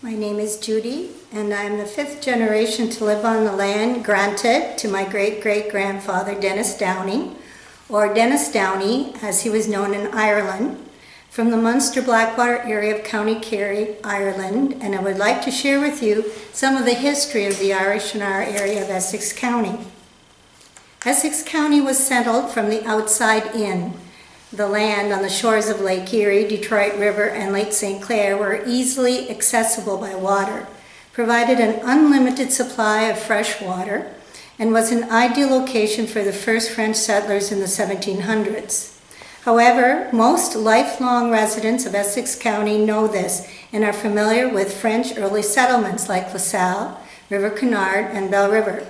My name is Judy, and I'm the fifth generation to live on the land granted to my great-great-grandfather Dennis Downey, or Dennis Downey as he was known in Ireland, from the Munster-Blackwater area of County Kerry, Ireland, and I would like to share with you some of the history of the Irish in our area of Essex County. Essex County was settled from the outside in. The land on the shores of Lake Erie, Detroit River, and Lake St. Clair were easily accessible by water, provided an unlimited supply of fresh water, and was an ideal location for the first French settlers in the 1700s. However, most lifelong residents of Essex County know this and are familiar with French early settlements like LaSalle, River Canard, and Belle River.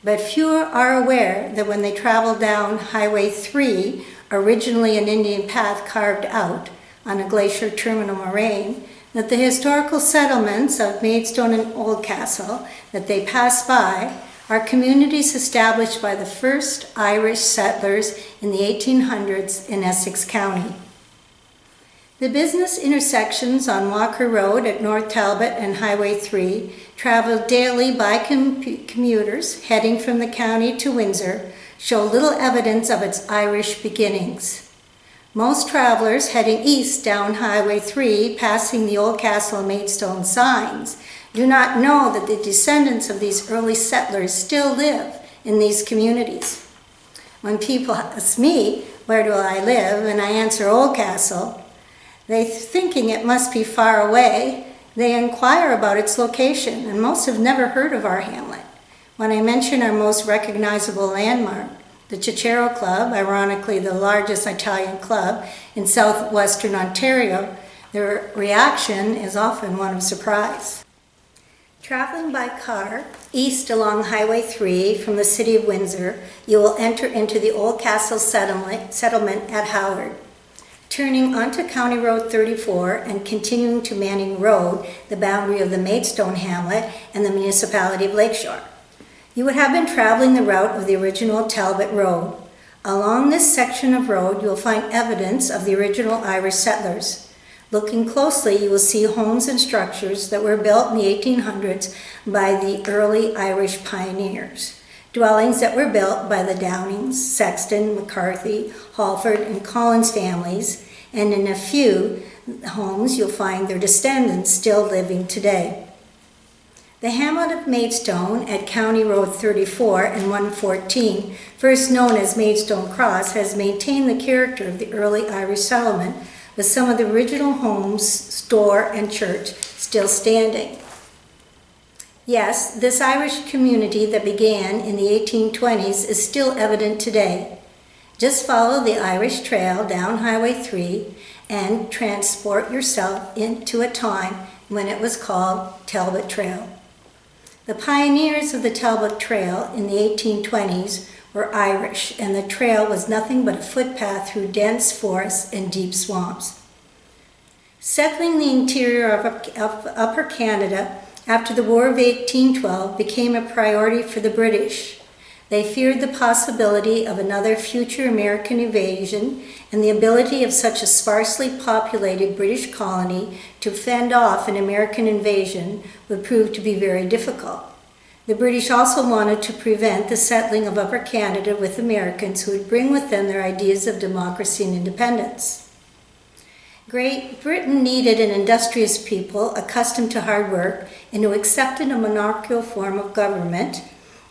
But few are aware that when they traveled down Highway 3, originally an Indian path carved out on a glacier terminal moraine, that the historical settlements of Maidstone and Oldcastle that they pass by are communities established by the first Irish settlers in the 1800s in Essex County. The business intersections on Walker Road at North Talbot and Highway 3 traveled daily by commuters heading from the county to Windsor show little evidence of its Irish beginnings. Most travelers heading east down Highway 3, passing the Oldcastle and Maidstone signs, do not know that the descendants of these early settlers still live in these communities. When people ask me, where do I live, and I answer Oldcastle, they thinking it must be far away, they inquire about its location, and most have never heard of our hamlet. When I mention our most recognizable landmark, the Cicero Club, ironically the largest Italian club in southwestern Ontario, their reaction is often one of surprise. Traveling by car east along Highway 3 from the city of Windsor, you will enter into the Oldcastle settlement at Howard. Turning onto County Road 34 and continuing to Manning Road, the boundary of the Maidstone hamlet and the municipality of Lakeshore. You would have been traveling the route of the original Talbot Road. Along this section of road, you will find evidence of the original Irish settlers. Looking closely, you will see homes and structures that were built in the 1800s by the early Irish pioneers. Dwellings that were built by the Downings, Sexton, McCarthy, Halford, and Collins families, and in a few homes you'll find their descendants still living today. The hamlet of Maidstone at County Road 34 and 114, first known as Maidstone Cross, has maintained the character of the early Irish settlement, with some of the original homes, store, and church still standing. Yes, this Irish community that began in the 1820s is still evident today. Just follow the Irish Trail down Highway 3 and transport yourself into a time when it was called Talbot Trail. The pioneers of the Talbot Trail in the 1820s were Irish, and the trail was nothing but a footpath through dense forests and deep swamps. Settling the interior of Upper Canada after the War of 1812 became a priority for the British. They feared the possibility of another future American invasion, and the ability of such a sparsely populated British colony to fend off an American invasion would prove to be very difficult. The British also wanted to prevent the settling of Upper Canada with Americans who would bring with them their ideas of democracy and independence. Great Britain needed an industrious people accustomed to hard work and who accepted a monarchical form of government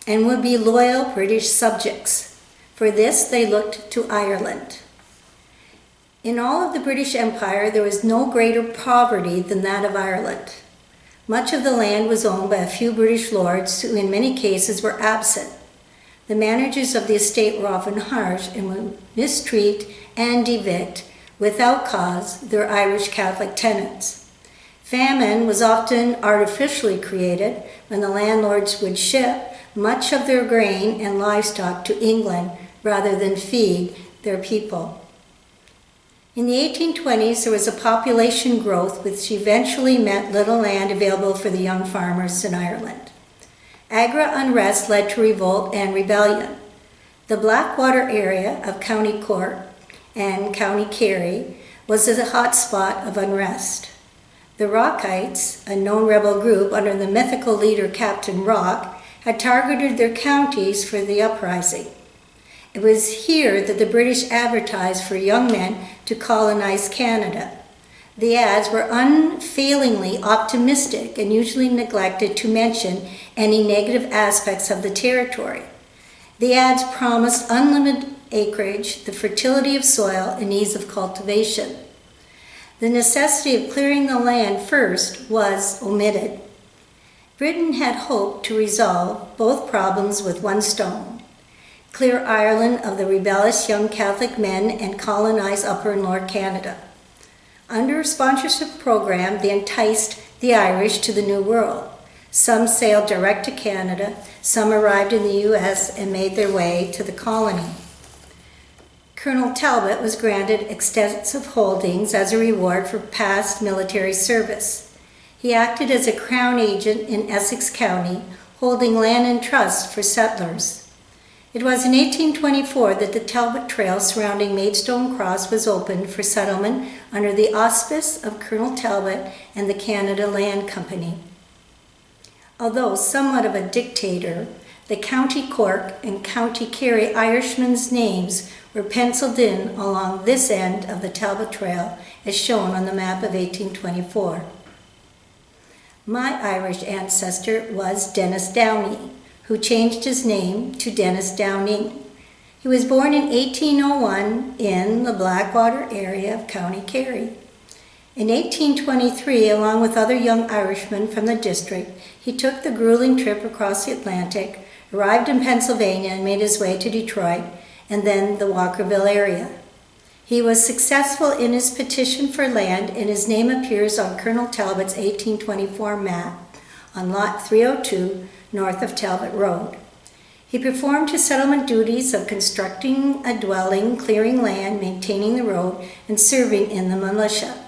and would be loyal British subjects. For this, they looked to Ireland. In all of the British Empire, there was no greater poverty than that of Ireland. Much of the land was owned by a few British lords who in many cases were absent. The managers of the estate were often harsh and would mistreat and evict, without cause, their Irish Catholic tenants. Famine was often artificially created when the landlords would ship much of their grain and livestock to England rather than feed their people. In the 1820s, there was a population growth which eventually meant little land available for the young farmers in Ireland. Agri unrest led to revolt and rebellion. The Blackwater area of County Cork and County Kerry was a hot spot of unrest. The Rockites, a known rebel group under the mythical leader Captain Rock, had targeted their counties for the uprising. It was here that the British advertised for young men to colonize Canada. The ads were unfailingly optimistic and usually neglected to mention any negative aspects of the territory. The ads promised unlimited acreage, the fertility of soil, and ease of cultivation. The necessity of clearing the land first was omitted. Britain had hoped to resolve both problems with one stone: clear Ireland of the rebellious young Catholic men and colonize Upper and Lower Canada. Under a sponsorship program, they enticed the Irish to the New World. Some sailed direct to Canada, some arrived in the U.S. and made their way to the colony. Colonel Talbot was granted extensive holdings as a reward for past military service. He acted as a Crown agent in Essex County, holding land in trust for settlers. It was in 1824 that the Talbot Trail surrounding Maidstone Cross was opened for settlement under the auspice of Colonel Talbot and the Canada Land Company. Although somewhat of a dictator, the County Cork and County Kerry Irishmen's names were penciled in along this end of the Talbot Trail as shown on the map of 1824. My Irish ancestor was Dennis Downey, who changed his name to Dennis Downing. He was born in 1801 in the Blackwater area of County Kerry. In 1823, along with other young Irishmen from the district, he took the grueling trip across the Atlantic, arrived in Pennsylvania and made his way to Detroit, and then the Walkerville area. He was successful in his petition for land, and his name appears on Colonel Talbot's 1824 map on Lot 302, north of Talbot Road. He performed his settlement duties of constructing a dwelling, clearing land, maintaining the road, and serving in the militia.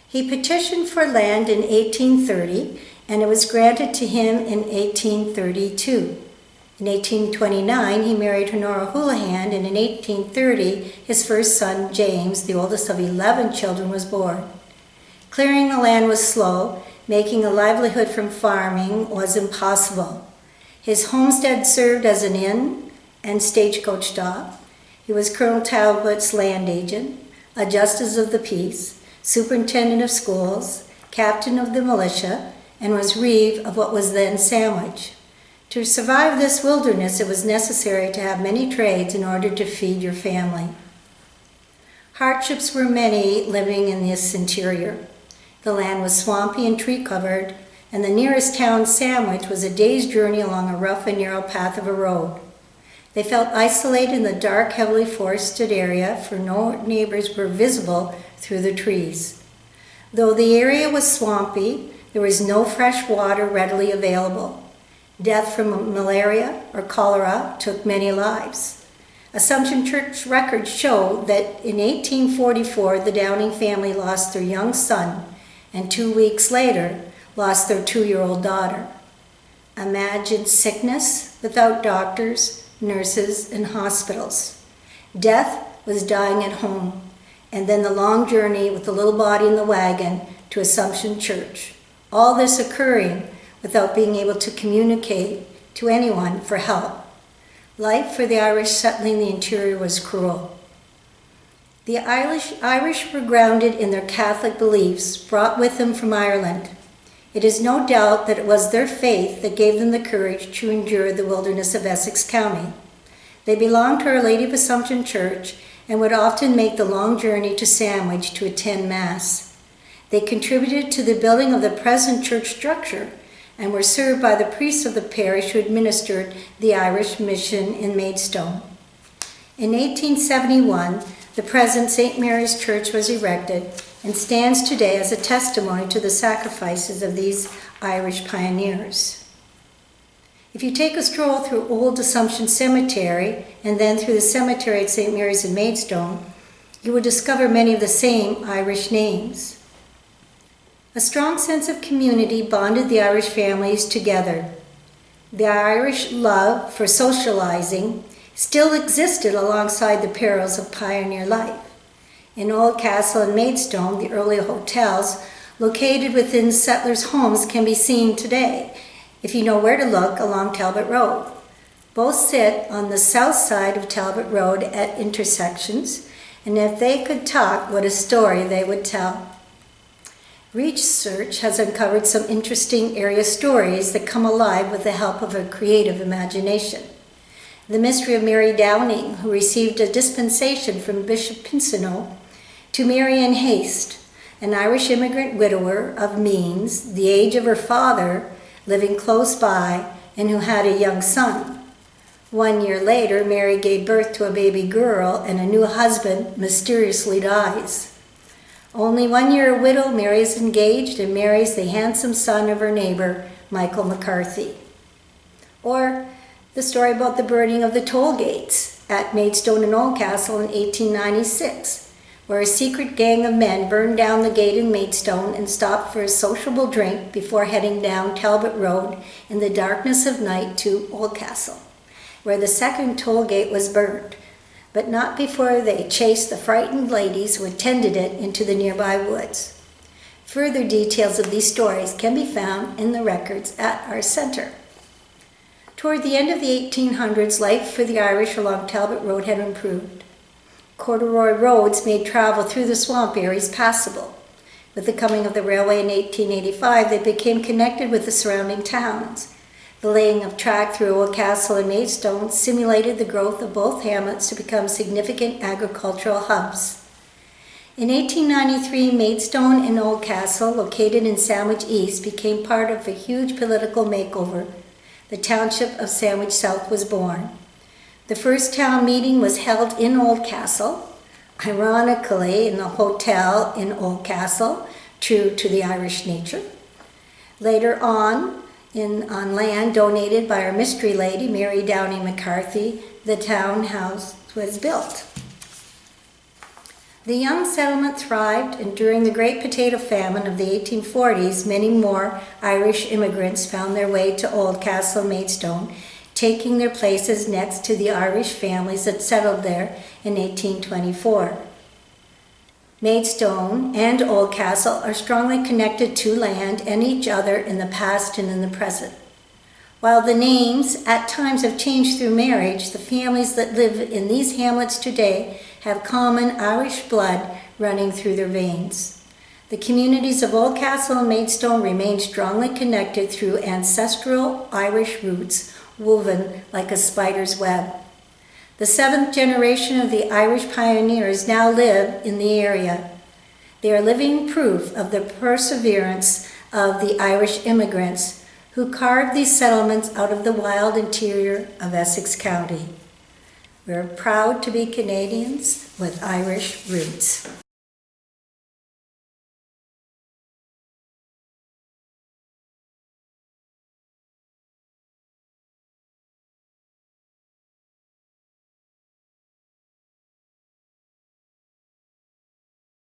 He petitioned for land in 1830, and it was granted to him in 1832. In 1829, he married Honora Houlihan, and in 1830, his first son, James, the oldest of 11 children, was born. Clearing the land was slow. Making a livelihood from farming was impossible. His homestead served as an inn and stagecoach stop. He was Colonel Talbot's land agent, a justice of the peace, superintendent of schools, captain of the militia, and was reeve of what was then Sandwich. To survive this wilderness, it was necessary to have many trades in order to feed your family. Hardships were many living in this interior. The land was swampy and tree-covered, and the nearest town, Sandwich, was a day's journey along a rough and narrow path of a road. They felt isolated in the dark, heavily forested area, for no neighbors were visible through the trees. Though the area was swampy, there was no fresh water readily available. Death from malaria or cholera took many lives. Assumption Church records show that in 1844, the Downing family lost their young son, and 2 weeks later, lost their 2-year-old daughter. Imagine sickness without doctors, nurses, and hospitals. Death was dying at home, and then the long journey with the little body in the wagon to Assumption Church. All this occurring without being able to communicate to anyone for help. Life for the Irish settling the interior was cruel. The Irish were grounded in their Catholic beliefs brought with them from Ireland. It is no doubt that it was their faith that gave them the courage to endure the wilderness of Essex County. They belonged to Our Lady of Assumption Church and would often make the long journey to Sandwich to attend Mass. They contributed to the building of the present church structure and were served by the priests of the parish who administered the Irish mission in Maidstone. In 1871, the present St. Mary's Church was erected and stands today as a testimony to the sacrifices of these Irish pioneers. If you take a stroll through Old Assumption Cemetery and then through the cemetery at St. Mary's in Maidstone, you will discover many of the same Irish names. A strong sense of community bonded the Irish families together. The Irish love for socializing still existed alongside the perils of pioneer life. In Oldcastle and Maidstone, the early hotels, located within settlers' homes, can be seen today, if you know where to look, along Talbot Road. Both sit on the south side of Talbot Road at intersections, and if they could talk, what a story they would tell. Research has uncovered some interesting area stories that come alive with the help of a creative imagination. The mystery of Mary Downing, who received a dispensation from Bishop Pinsonneau to marry in haste, an Irish immigrant widower of means, the age of her father, living close by, and who had a young son. 1 year later, Mary gave birth to a baby girl, and a new husband mysteriously dies. Only 1 year a widow, Mary is engaged and marries the handsome son of her neighbor, Michael McCarthy. Or the story about the burning of the toll gates at Maidstone and Oldcastle in 1896, where a secret gang of men burned down the gate in Maidstone and stopped for a sociable drink before heading down Talbot Road in the darkness of night to Oldcastle, where the second toll gate was burned, but not before they chased the frightened ladies who attended it into the nearby woods. Further details of these stories can be found in the records at our center. Toward the end of the 1800s, life for the Irish along Talbot Road had improved. Corduroy roads made travel through the swamp areas passable. With the coming of the railway in 1885, they became connected with the surrounding towns. The laying of track through Oldcastle and Maidstone simulated the growth of both hamlets to become significant agricultural hubs. In 1893, Maidstone and Oldcastle, located in Sandwich East, became part of a huge political makeover. The township of Sandwich South was born. The first town meeting was held in Oldcastle, ironically in the hotel in Oldcastle, true to the Irish nature. Later on land donated by our mystery lady, Mary Downing McCarthy, the townhouse was built. The young settlement thrived, and during the Great Potato Famine of the 1840s, many more Irish immigrants found their way to Oldcastle and Maidstone, taking their places next to the Irish families that settled there in 1824. Maidstone and Oldcastle are strongly connected to land and each other in the past and in the present. While the names at times have changed through marriage, the families that live in these hamlets today have common Irish blood running through their veins. The communities of Oldcastle and Maidstone remain strongly connected through ancestral Irish roots woven like a spider's web. The seventh generation of the Irish pioneers now live in the area. They are living proof of the perseverance of the Irish immigrants who carved these settlements out of the wild interior of Essex County. We're proud to be Canadians with Irish roots.